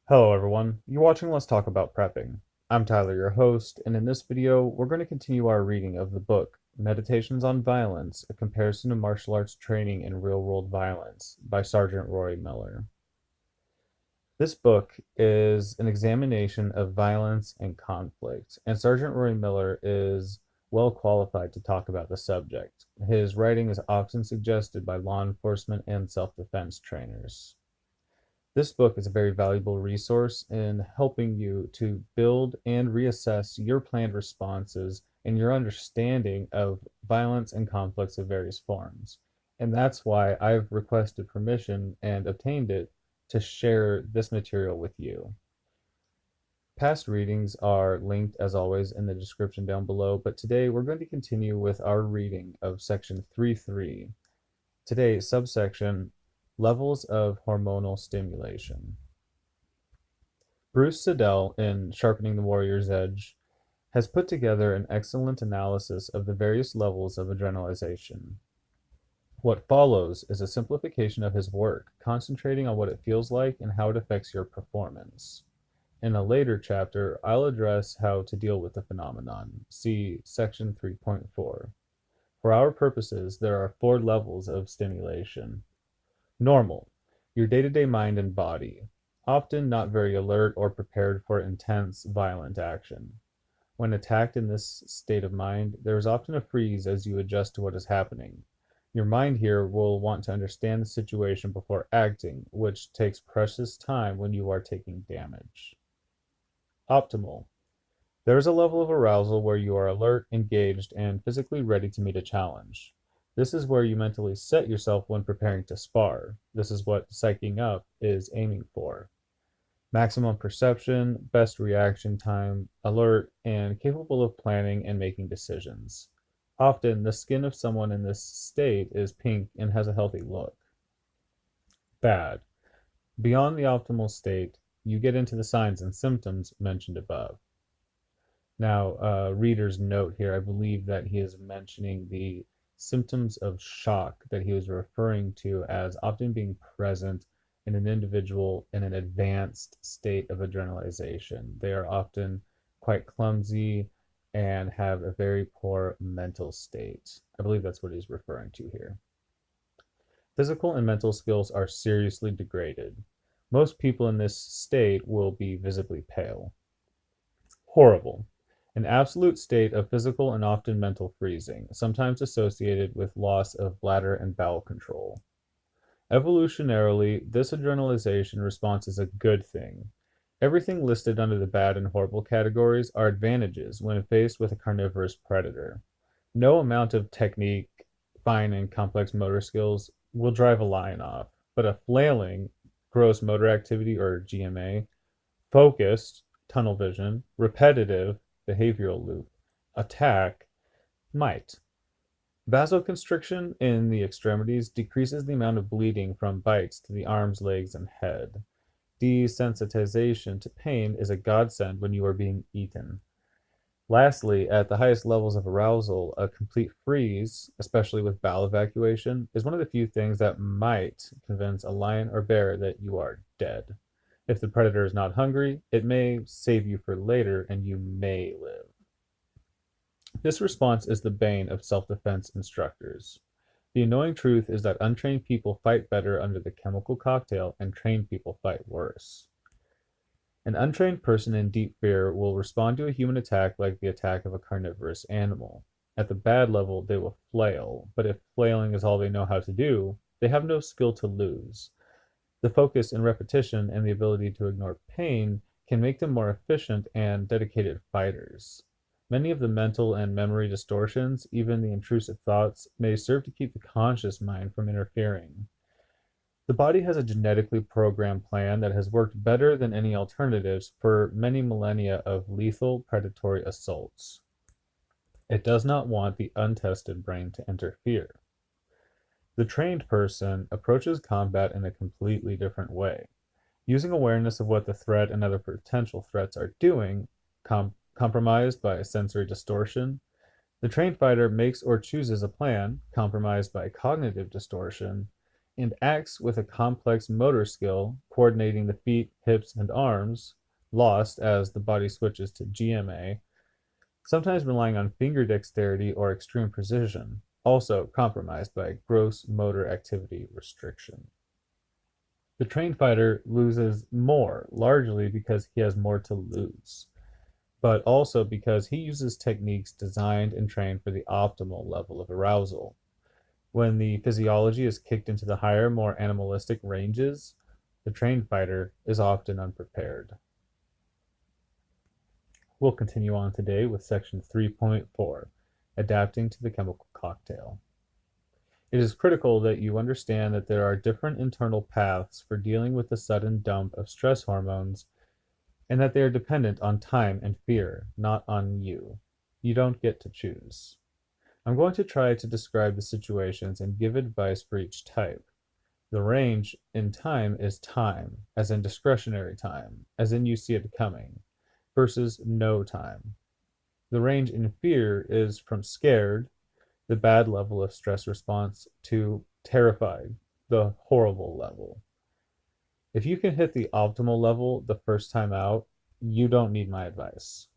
Hello everyone, you're watching Let's Talk About Prepping. I'm Tyler, your host, and in this video, we're going to continue our reading of the book, Meditations on Violence, A Comparison to Martial Arts Training in Real-World Violence by Sergeant Roy Miller. This book is an examination of violence and conflict, and Sergeant Roy Miller is well qualified to talk about the subject. His writing is often suggested by law enforcement and self-defense trainers. This book is a very valuable resource in helping you to build and reassess your planned responses and your understanding of violence and conflicts of various forms. And that's why I've requested permission and obtained it to share this material with you. Past readings are linked, as always, in the description down below, but today we're going to continue with our reading of section 3.3. Today, subsection Levels of Hormonal Stimulation. Bruce Siddell, in Sharpening the Warrior's Edge, has put together an excellent analysis of the various levels of adrenalization. What follows is a simplification of his work, concentrating on what it feels like and how it affects your performance. In a later chapter, I'll address how to deal with the phenomenon. See section 3.4. For our purposes, there are 4 levels of stimulation. Normal, your day-to-day mind and body, often not very alert or prepared for intense, violent action. When attacked in this state of mind, there is often a freeze as you adjust to what is happening. Your mind here will want to understand the situation before acting, which takes precious time when you are taking damage. Optimal, there is a level of arousal where you are alert, engaged, and physically ready to meet a challenge. This is where you mentally set yourself when preparing to spar. This is what psyching up is aiming for. Maximum perception, best reaction time, alert, and capable of planning and making decisions. Often, the skin of someone in this state is pink and has a healthy look. Bad. Beyond the optimal state, you get into the signs and symptoms mentioned above. Now, reader's note here, I believe that he is mentioning the symptoms of shock that he was referring to as often being present in an individual in an advanced state of adrenalization. They are often quite clumsy and have a very poor mental state. I believe that's what he's referring to here. Physical and mental skills are seriously degraded. Most people in this state will be visibly pale. Horrible. An absolute state of physical and often mental freezing, sometimes associated with loss of bladder and bowel control. Evolutionarily, this adrenalization response is a good thing. Everything listed under the bad and horrible categories are advantages when faced with a carnivorous predator. No amount of technique, fine and complex motor skills will drive a lion off, but a flailing, gross motor activity, or GMA, focused, tunnel vision, repetitive, behavioral loop, attack, might. Vasoconstriction in the extremities decreases the amount of bleeding from bites to the arms, legs, and head. Desensitization to pain is a godsend when you are being eaten. Lastly, at the highest levels of arousal, a complete freeze, especially with bowel evacuation, is one of the few things that might convince a lion or bear that you are dead. If the predator is not hungry, it may save you for later and you may live. This response is the bane of self-defense instructors. The annoying truth is that untrained people fight better under the chemical cocktail and trained people fight worse. An untrained person in deep fear will respond to a human attack like the attack of a carnivorous animal. At the bad level, they will flail, but if flailing is all they know how to do, they have no skill to lose. The focus and repetition and the ability to ignore pain can make them more efficient and dedicated fighters. Many of the mental and memory distortions, even the intrusive thoughts, may serve to keep the conscious mind from interfering. The body has a genetically programmed plan that has worked better than any alternatives for many millennia of lethal predatory assaults. It does not want the untested brain to interfere. The trained person approaches combat in a completely different way. Using awareness of what the threat and other potential threats are doing, compromised by sensory distortion, the trained fighter makes or chooses a plan, compromised by cognitive distortion, and acts with a complex motor skill, coordinating the feet, hips, and arms, lost as the body switches to GMA, sometimes relying on finger dexterity or extreme precision, also compromised by gross motor activity restriction. The trained fighter loses more, largely because he has more to lose, but also because he uses techniques designed and trained for the optimal level of arousal. When the physiology is kicked into the higher, more animalistic ranges, the trained fighter is often unprepared. We'll continue on today with section 3.4, adapting to the chemical cocktail. It is critical that you understand that there are different internal paths for dealing with the sudden dump of stress hormones, and that they are dependent on time and fear, not on you. You don't get to choose. I'm going to try to describe the situations and give advice for each type. The range in time is time, as in discretionary time, as in you see it coming, versus no time. The range in fear is from scared, the bad level of stress response, to terrified, the horrible level. If you can hit the optimal level the first time out, you don't need my advice.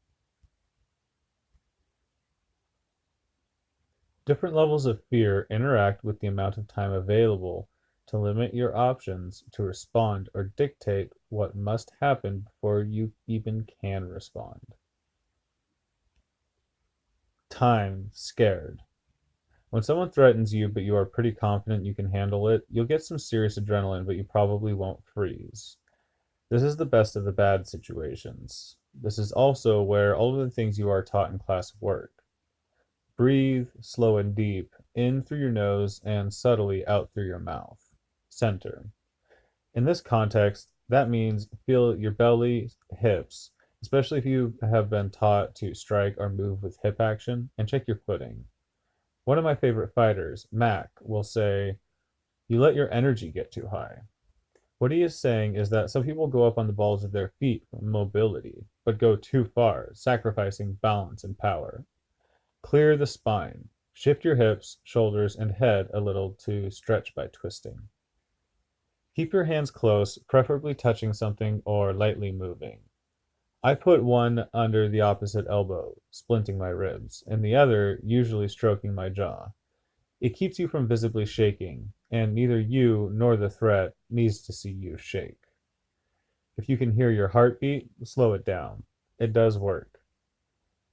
Different levels of fear interact with the amount of time available to limit your options to respond or dictate what must happen before you even can respond. Time, scared. When someone threatens you but you are pretty confident you can handle it, you'll get some serious adrenaline, but you probably won't freeze. This is the best of the bad situations. This is also where all of the things you are taught in class work. Breathe slow and deep, in through your nose and subtly out through your mouth. Center. In this context, that means feel your belly, hips, especially if you have been taught to strike or move with hip action, and check your footing. One of my favorite fighters, Mac, will say, "You let your energy get too high." What he is saying is that some people go up on the balls of their feet for mobility, but go too far, sacrificing balance and power. Clear the spine. Shift your hips, shoulders, and head a little to stretch by twisting. Keep your hands close, preferably touching something or lightly moving. I put one under the opposite elbow, splinting my ribs, and the other usually stroking my jaw. It keeps you from visibly shaking, and neither you nor the threat needs to see you shake. If you can hear your heartbeat, slow it down. It does work.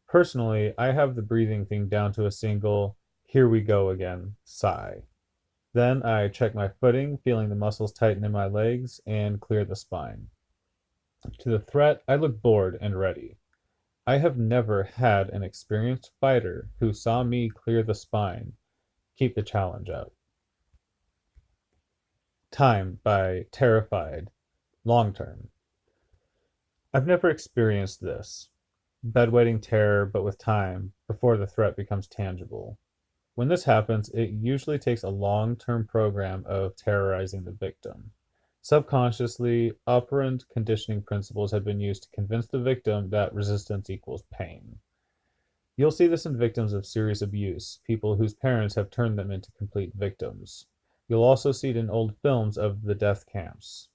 Personally, I have the breathing thing down to a single, here we go again, sigh. Then I check my footing, feeling the muscles tighten in my legs, and clear the spine. To the threat, I look bored and ready. I have never had an experienced fighter who saw me clear the spine keep the challenge up. Time by Terrified, long term. I've never experienced this. Bedwetting terror, but with time, before the threat becomes tangible. When this happens, it usually takes a long-term program of terrorizing the victim. Subconsciously, operant conditioning principles have been used to convince the victim that resistance equals pain. You'll see this in victims of serious abuse, people whose parents have turned them into complete victims. You'll also see it in old films of the death camps.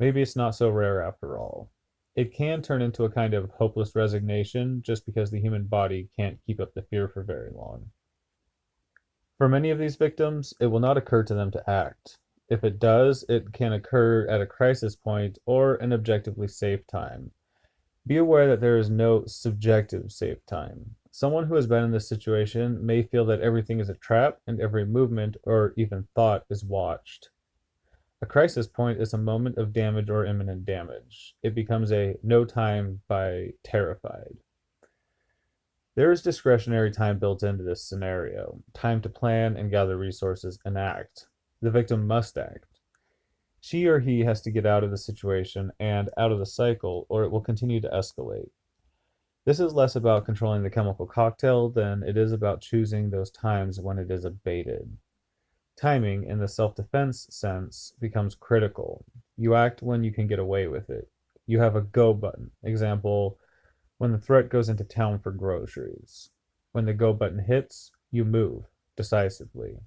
Maybe it's not so rare after all. It can turn into a kind of hopeless resignation just because the human body can't keep up the fear for very long. For many of these victims, it will not occur to them to act. If it does, it can occur at a crisis point or an objectively safe time. Be aware that there is no subjective safe time. Someone who has been in this situation may feel that everything is a trap and every movement or even thought is watched. A crisis point is a moment of damage or imminent damage. It becomes a no time by Terrified. There is discretionary time built into this scenario, time to plan and gather resources and act. The victim must act. She or he has to get out of the situation and out of the cycle, or it will continue to escalate. This is less about controlling the chemical cocktail than it is about choosing those times when it is abated. Timing, in the self-defense sense, becomes critical. You act when you can get away with it. You have a go button. Example, when the threat goes into town for groceries. When the go button hits, you move decisively.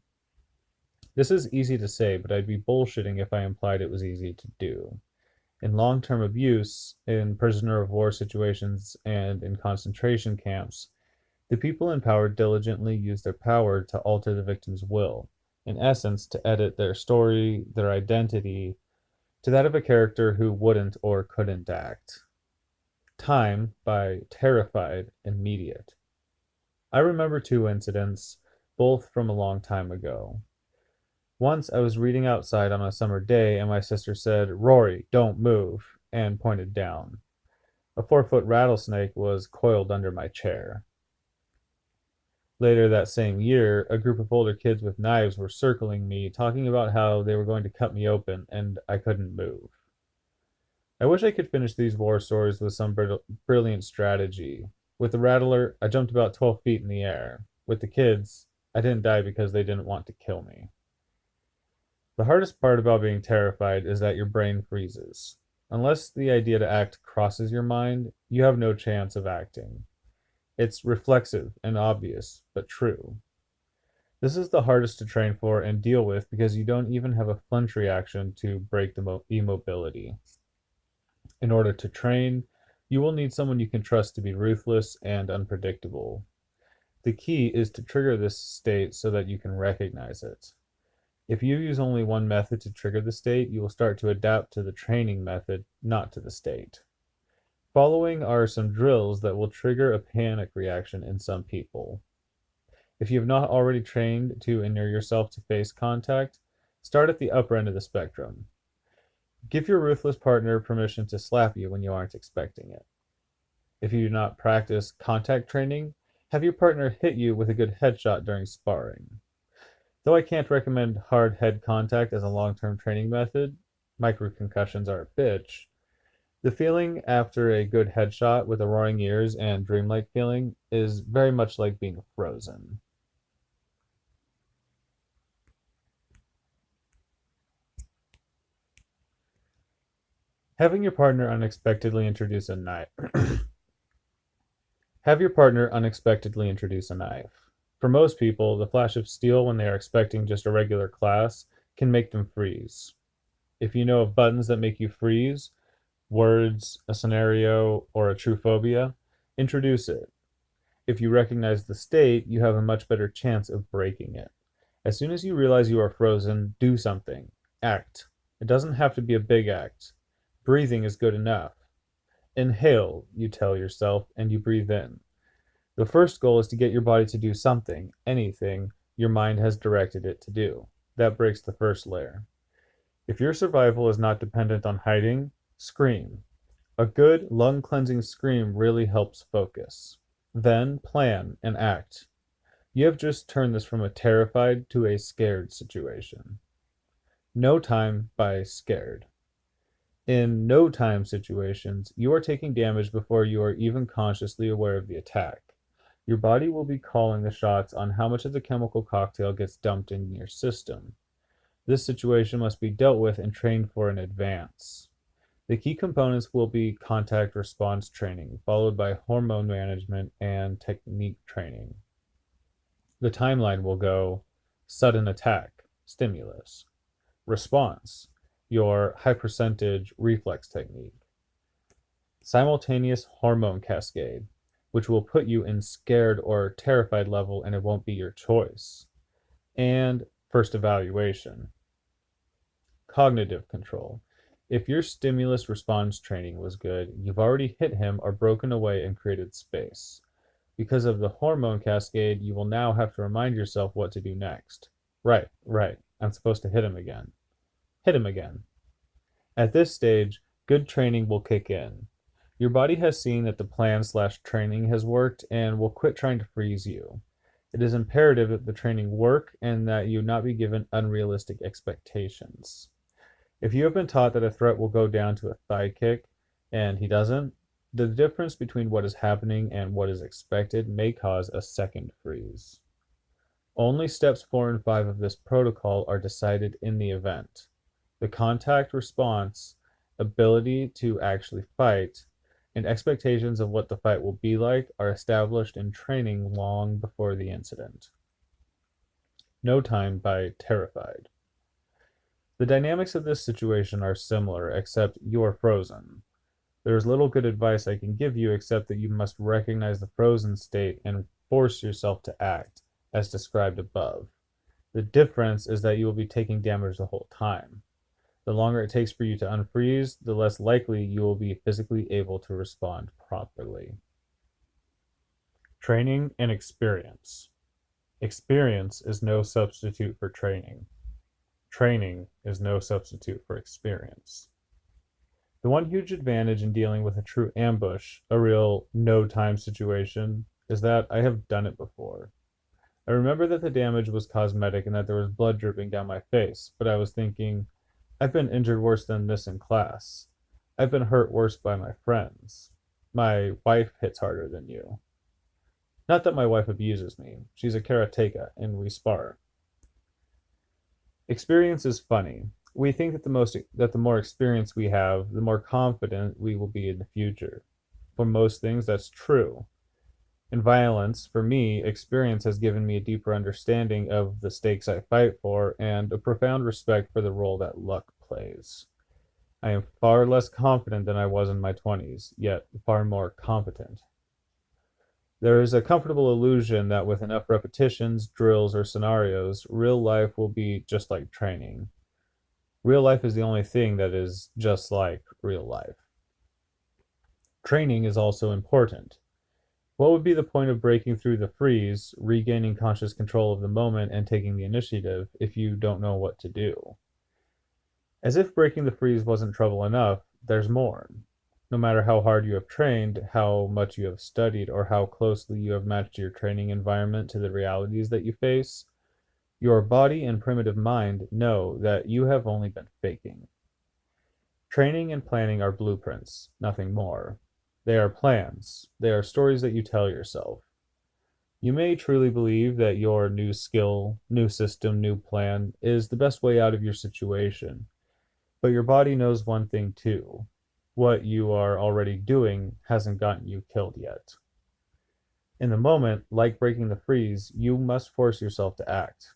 This is easy to say, but I'd be bullshitting if I implied it was easy to do. In long-term abuse, in prisoner of war situations, and in concentration camps, the people in power diligently use their power to alter the victim's will, in essence, to edit their story, their identity, to that of a character who wouldn't or couldn't act. Time by terrified, immediate. I remember two incidents, both from a long time ago. Once I was reading outside on a summer day and my sister said, "Rory, don't move," and pointed down. A 4-foot rattlesnake was coiled under my chair. Later that same year, a group of older kids with knives were circling me, talking about how they were going to cut me open, and I couldn't move. I wish I could finish these war stories with some brilliant strategy. With the rattler, I jumped about 12 feet in the air. With the kids, I didn't die because they didn't want to kill me. The hardest part about being terrified is that your brain freezes. Unless the idea to act crosses your mind, you have no chance of acting. It's reflexive and obvious, but true. This is the hardest to train for and deal with because you don't even have a flinch reaction to break the immobility. In order to train, you will need someone you can trust to be ruthless and unpredictable. The key is to trigger this state so that you can recognize it. If you use only one method to trigger the state, you will start to adapt to the training method, not to the state. Following are some drills that will trigger a panic reaction in some people. If you have not already trained to inure yourself to face contact, start at the upper end of the spectrum. Give your ruthless partner permission to slap you when you aren't expecting it. If you do not practice contact training, have your partner hit you with a good headshot during sparring. Though I can't recommend hard head contact as a long-term training method, microconcussions are a bitch, the feeling after a good headshot with a roaring ears and dreamlike feeling is very much like being frozen. Having your partner unexpectedly introduce a knife. Have your partner unexpectedly introduce a knife. For most people, the flash of steel when they are expecting just a regular class can make them freeze. If you know of buttons that make you freeze, words, a scenario, or a true phobia, introduce it. If you recognize the state, you have a much better chance of breaking it. As soon as you realize you are frozen, do something. Act. It doesn't have to be a big act. Breathing is good enough. Inhale, you tell yourself, and you breathe in. The first goal is to get your body to do something, anything, your mind has directed it to do. That breaks the first layer. If your survival is not dependent on hiding, scream. A good lung-cleansing scream really helps focus. Then plan and act. You have just turned this from a terrified to a scared situation. No time by scared. In no-time situations, you are taking damage before you are even consciously aware of the attack. Your body will be calling the shots on how much of the chemical cocktail gets dumped in your system. This situation must be dealt with and trained for in advance. The key components will be contact response training, followed by hormone management and technique training. The timeline will go sudden attack, stimulus. Response, your high percentage reflex technique. Simultaneous hormone cascade, which will put you in scared or terrified level and it won't be your choice. And first evaluation. Cognitive control. If your stimulus response training was good, you've already hit him or broken away and created space. Because of the hormone cascade, you will now have to remind yourself what to do next. Right, I'm supposed to hit him again. Hit him again. At this stage, good training will kick in. Your body has seen that the plan/training has worked and will quit trying to freeze you. It is imperative that the training work and that you not be given unrealistic expectations. If you have been taught that a threat will go down to a thigh kick and he doesn't, the difference between what is happening and what is expected may cause a second freeze. Only steps 4 and 5 of this protocol are decided in the event. The contact response, ability to actually fight, and expectations of what the fight will be like are established in training long before the incident. No Time by Terrified. The dynamics of this situation are similar, except you're frozen. There is little good advice I can give you except that you must recognize the frozen state and force yourself to act, as described above. The difference is that you will be taking damage the whole time. The longer it takes for you to unfreeze, the less likely you will be physically able to respond properly. Training and experience. Experience is no substitute for training. Training is no substitute for experience. The one huge advantage in dealing with a true ambush, a real no-time situation, is that I have done it before. I remember that the damage was cosmetic and that there was blood dripping down my face, but I was thinking, I've been injured worse than this in class. I've been hurt worse by my friends. My wife hits harder than you. Not that my wife abuses me. She's a karateka, and we spar. Experience is funny. We think that the more experience we have, the more confident we will be in the future. For most things, that's true. In violence, for me, experience has given me a deeper understanding of the stakes I fight for and a profound respect for the role that luck plays. I am far less confident than I was in my 20s, yet far more competent. There is a comfortable illusion that with enough repetitions, drills, or scenarios, real life will be just like training. Real life is the only thing that is just like real life. Training is also important. What would be the point of breaking through the freeze, regaining conscious control of the moment, and taking the initiative if you don't know what to do? As if breaking the freeze wasn't trouble enough, there's more. No matter how hard you have trained, how much you have studied, or how closely you have matched your training environment to the realities that you face, your body and primitive mind know that you have only been faking. Training and planning are blueprints, nothing more. They are plans. They are stories that you tell yourself. You may truly believe that your new skill, new system, new plan is the best way out of your situation. But your body knows one thing too. What you are already doing hasn't gotten you killed yet. In the moment, like breaking the freeze, you must force yourself to act.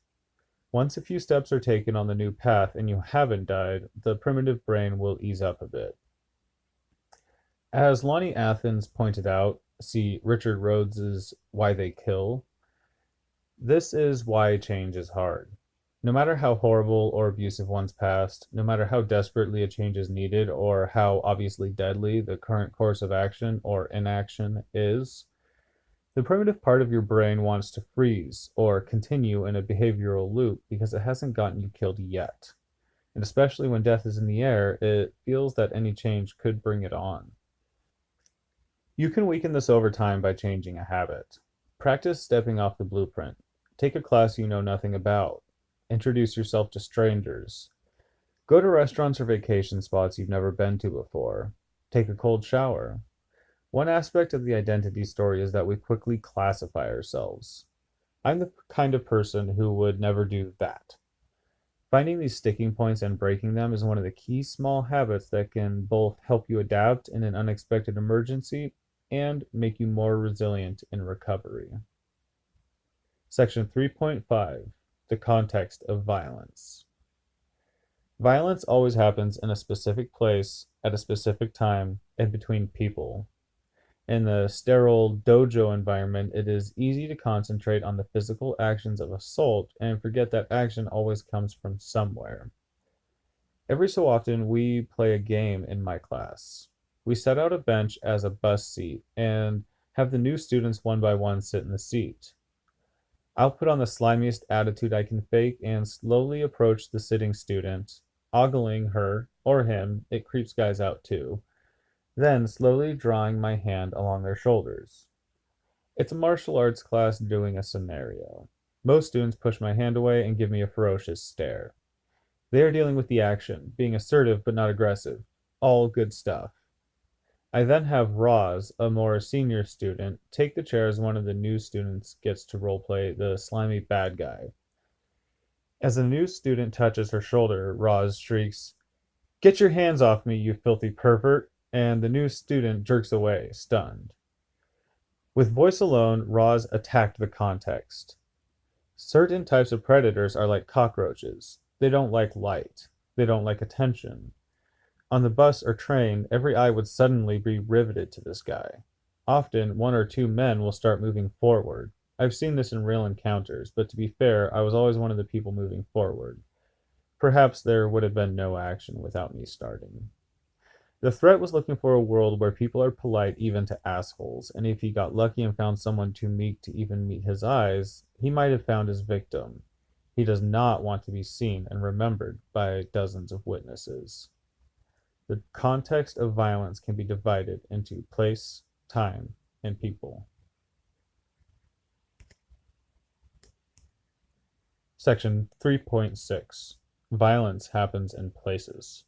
Once a few steps are taken on the new path and you haven't died, the primitive brain will ease up a bit. As Lonnie Athens pointed out, see Richard Rhodes's Why They Kill, this is why change is hard. No matter how horrible or abusive one's past, no matter how desperately a change is needed or how obviously deadly the current course of action or inaction is, the primitive part of your brain wants to freeze or continue in a behavioral loop because it hasn't gotten you killed yet. And especially when death is in the air, it feels that any change could bring it on. You can weaken this over time by changing a habit. Practice stepping off the blueprint. Take a class you know nothing about. Introduce yourself to strangers. Go to restaurants or vacation spots you've never been to before. Take a cold shower. One aspect of the identity story is that we quickly classify ourselves. I'm the kind of person who would never do that. Finding these sticking points and breaking them is one of the key small habits that can both help you adapt in an unexpected emergency and make you more resilient in recovery. Section 3.5, the context of violence. Violence always happens in a specific place, at a specific time, and between people. In the sterile dojo environment, it is easy to concentrate on the physical actions of assault and forget that action always comes from somewhere. Every so often, we play a game in my class. We set out a bench as a bus seat and have the new students one by one sit in the seat. I'll put on the slimiest attitude I can fake and slowly approach the sitting student, ogling her or him, it creeps guys out too, then slowly drawing my hand along their shoulders. It's a martial arts class doing a scenario. Most students push my hand away and give me a ferocious stare. They are dealing with the action, being assertive but not aggressive. All good stuff. I then have Roz, a more senior student, take the chair as one of the new students gets to roleplay the slimy bad guy. As a new student touches her shoulder, Roz shrieks, "Get your hands off me, you filthy pervert!" and the new student jerks away, stunned. With voice alone, Roz attacked the context. Certain types of predators are like cockroaches. They don't like light. They don't like attention. On the bus or train, every eye would suddenly be riveted to this guy. Often, one or two men will start moving forward. I've seen this in real encounters, but to be fair, I was always one of the people moving forward. Perhaps there would have been no action without me starting. The threat was looking for a world where people are polite even to assholes, and if he got lucky and found someone too meek to even meet his eyes, he might have found his victim. He does not want to be seen and remembered by dozens of witnesses. The context of violence can be divided into place, time, and people. Section 3.6 Violence happens in places.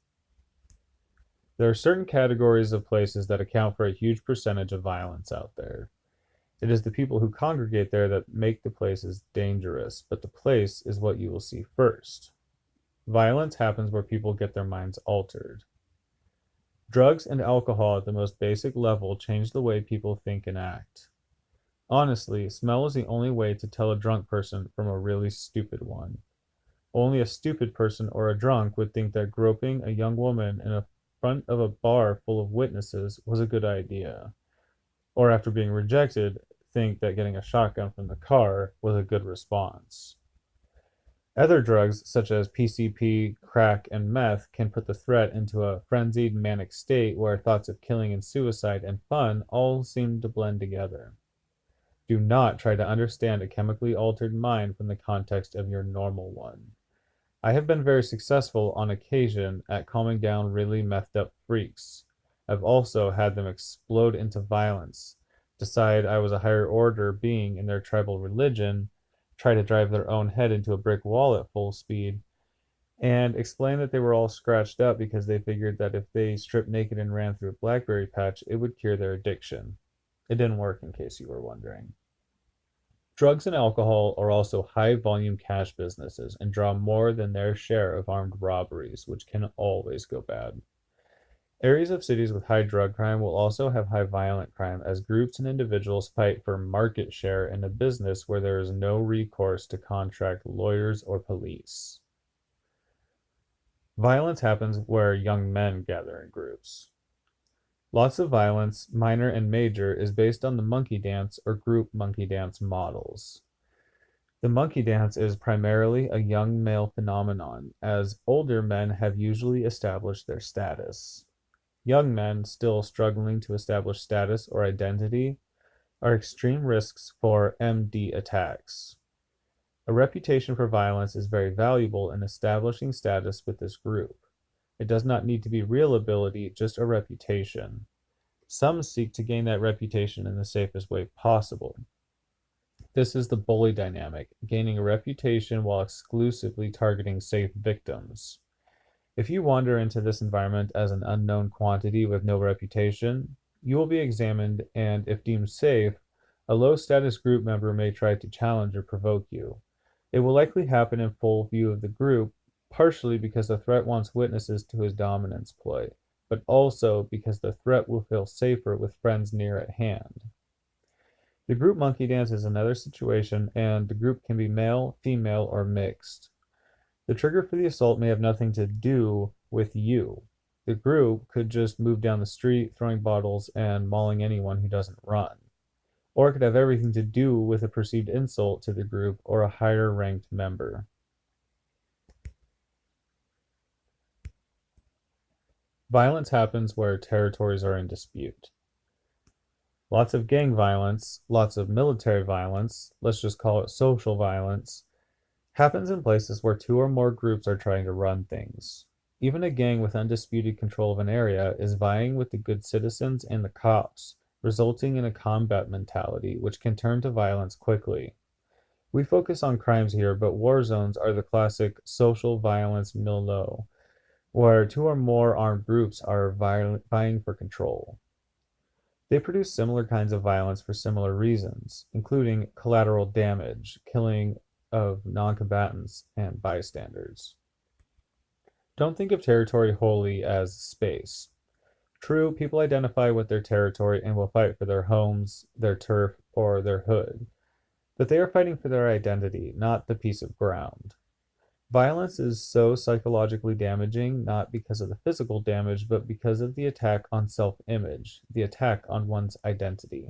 There are certain categories of places that account for a huge percentage of violence out there. It is the people who congregate there that make the places dangerous, but the place is what you will see first. Violence happens where people get their minds altered. Drugs and alcohol at the most basic level change the way people think and act. Honestly, smell is the only way to tell a drunk person from a really stupid one. Only a stupid person or a drunk would think that groping a young woman in front of a bar full of witnesses was a good idea. Or after being rejected, think that getting a shotgun from the car was a good response. Other drugs, such as PCP, crack, and meth, can put the threat into a frenzied, manic state where thoughts of killing and suicide and fun all seem to blend together. Do not try to understand a chemically altered mind from the context of your normal one. I have been very successful on occasion at calming down really methed up freaks. I've also had them explode into violence, decide I was a higher order being in their tribal religion, try to drive their own head into a brick wall at full speed, and explain that they were all scratched up because they figured that if they stripped naked and ran through a blackberry patch, it would cure their addiction. It didn't work, in case you were wondering. Drugs and alcohol are also high-volume cash businesses and draw more than their share of armed robberies, which can always go bad. Areas of cities with high drug crime will also have high violent crime as groups and individuals fight for market share in a business where there is no recourse to contract lawyers or police. Violence happens where young men gather in groups. Lots of violence, minor and major, is based on the monkey dance or group monkey dance models. The monkey dance is primarily a young male phenomenon, as older men have usually established their status. Young men, still struggling to establish status or identity, are extreme risks for MD attacks. A reputation for violence is very valuable in establishing status with this group. It does not need to be real ability, just a reputation. Some seek to gain that reputation in the safest way possible. This is the bully dynamic, gaining a reputation while exclusively targeting safe victims. If you wander into this environment as an unknown quantity with no reputation, you will be examined, and if deemed safe, a low-status group member may try to challenge or provoke you. It will likely happen in full view of the group, partially because the threat wants witnesses to his dominance play, but also because the threat will feel safer with friends near at hand. The group monkey dance is another situation, and the group can be male, female, or mixed. The trigger for the assault may have nothing to do with you. The group could just move down the street, throwing bottles and mauling anyone who doesn't run. Or it could have everything to do with a perceived insult to the group or a higher-ranked member. Violence happens where territories are in dispute. Lots of gang violence, lots of military violence, let's just call it social violence, happens in places where two or more groups are trying to run things. Even a gang with undisputed control of an area is vying with the good citizens and the cops, resulting in a combat mentality which can turn to violence quickly. We focus on crimes here, but war zones are the classic social violence milieu, where two or more armed groups are vying for control. They produce similar kinds of violence for similar reasons, including collateral damage, killing of non-combatants, and bystanders. Don't think of territory wholly as space. True, people identify with their territory and will fight for their homes, their turf, or their hood. But they are fighting for their identity, not the piece of ground. Violence is so psychologically damaging not because of the physical damage, but because of the attack on self-image, the attack on one's identity.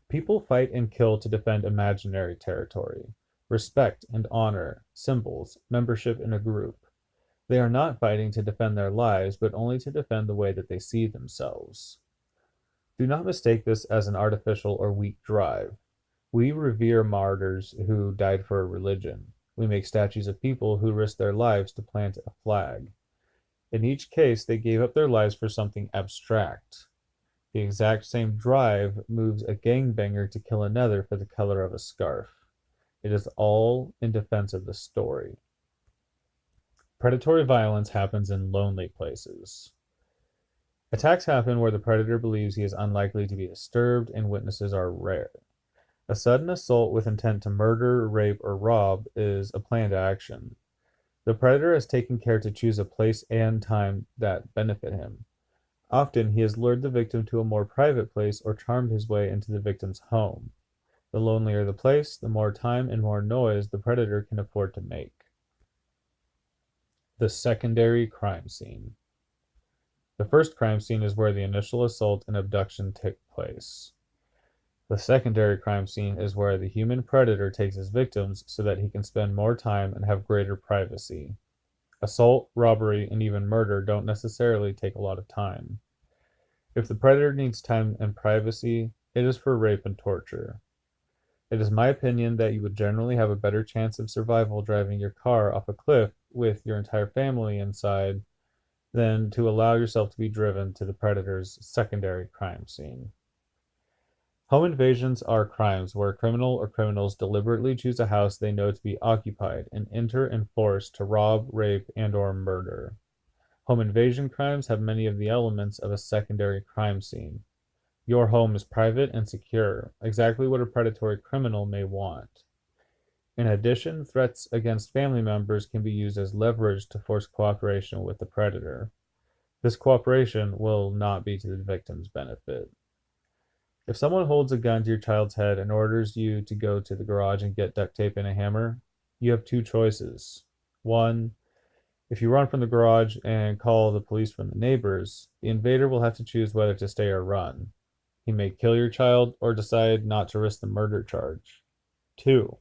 People fight and kill to defend imaginary territory, respect and honor, symbols, membership in a group. They are not fighting to defend their lives, but only to defend the way that they see themselves. Do not mistake this as an artificial or weak drive. We revere martyrs who died for a religion. We make statues of people who risked their lives to plant a flag. In each case, they gave up their lives for something abstract. The exact same drive moves a gangbanger to kill another for the color of a scarf. It is all in defense of the story. Predatory violence happens in lonely places. Attacks happen where the predator believes he is unlikely to be disturbed and witnesses are rare. A sudden assault with intent to murder, rape, or rob is a planned action. The predator has taken care to choose a place and time that benefit him. Often, he has lured the victim to a more private place or charmed his way into the victim's home. The lonelier the place, the more time and more noise the predator can afford to make. The secondary crime scene. The first crime scene is where the initial assault and abduction took place. The secondary crime scene is where the human predator takes his victims so that he can spend more time and have greater privacy. Assault, robbery, and even murder don't necessarily take a lot of time. If the predator needs time and privacy, it is for rape and torture. It is my opinion that you would generally have a better chance of survival driving your car off a cliff with your entire family inside than to allow yourself to be driven to the predator's secondary crime scene. Home invasions are crimes where a criminal or criminals deliberately choose a house they know to be occupied and enter in force to rob, rape, and/or murder. Home invasion crimes have many of the elements of a secondary crime scene. Your home is private and secure, exactly what a predatory criminal may want. In addition, threats against family members can be used as leverage to force cooperation with the predator. This cooperation will not be to the victim's benefit. If someone holds a gun to your child's head and orders you to go to the garage and get duct tape and a hammer, you have two choices. One, if you run from the garage and call the police from the neighbors, the invader will have to choose whether to stay or run. He may kill your child or decide not to risk the murder charge. Two,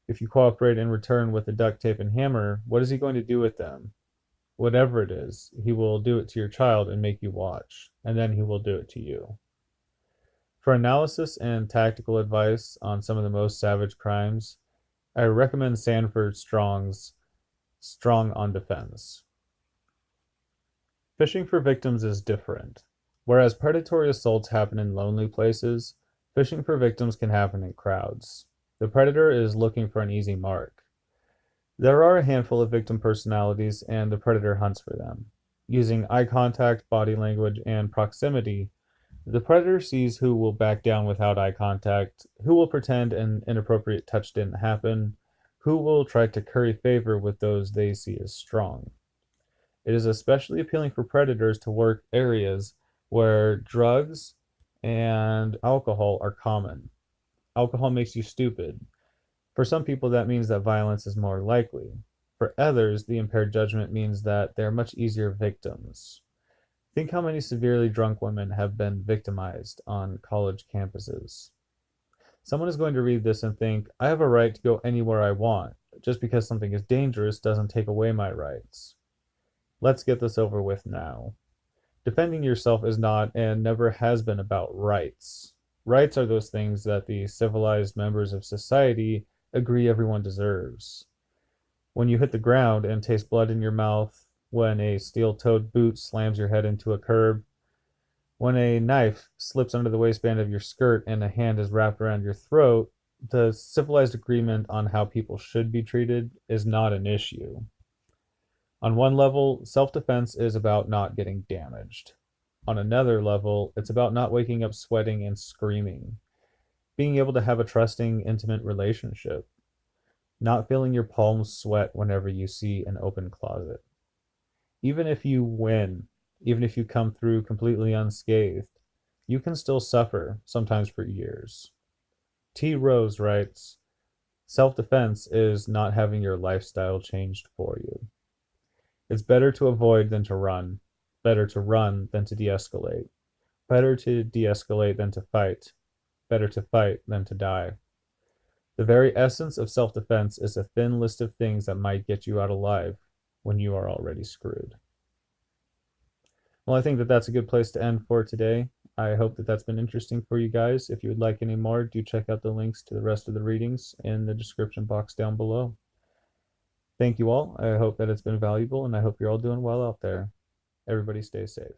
if you cooperate in return with the duct tape and hammer, what is he going to do with them? Whatever it is, he will do it to your child and make you watch, and then he will do it to you. For analysis and tactical advice on some of the most savage crimes, I recommend Sanford Strong's Strong on Defense. Fishing for victims is different. Whereas predatory assaults happen in lonely places, fishing for victims can happen in crowds. The predator is looking for an easy mark. There are a handful of victim personalities, and the predator hunts for them. Using eye contact, body language, and proximity, the predator sees who will back down without eye contact, who will pretend an inappropriate touch didn't happen, who will try to curry favor with those they see as strong. It is especially appealing for predators to work areas where drugs and alcohol are common. Alcohol makes you stupid. For some people, that means that violence is more likely. For others, the impaired judgment means that they are much easier victims. Think how many severely drunk women have been victimized on college campuses. Someone is going to read this and think, I have a right to go anywhere I want. Just because something is dangerous doesn't take away my rights. Let's get this over with now. Defending yourself is not and never has been about rights. Rights are those things that the civilized members of society agree everyone deserves. When you hit the ground and taste blood in your mouth, when a steel-toed boot slams your head into a curb, when a knife slips under the waistband of your skirt and a hand is wrapped around your throat, the civilized agreement on how people should be treated is not an issue. On one level, self-defense is about not getting damaged. On another level, it's about not waking up sweating and screaming. Being able to have a trusting, intimate relationship. Not feeling your palms sweat whenever you see an open closet. Even if you win, even if you come through completely unscathed, you can still suffer, sometimes for years. T. Rose writes, self-defense is not having your lifestyle changed for you. It's better to avoid than to run. Better to run than to de-escalate. Better to de-escalate than to fight. Better to fight than to die. The very essence of self-defense is a thin list of things that might get you out alive when you are already screwed. Well, I think that that's a good place to end for today. I hope that that's been interesting for you guys. If you would like any more, do check out the links to the rest of the readings in the description box down below. Thank you all. I hope that it's been valuable, and I hope you're all doing well out there. Everybody stay safe.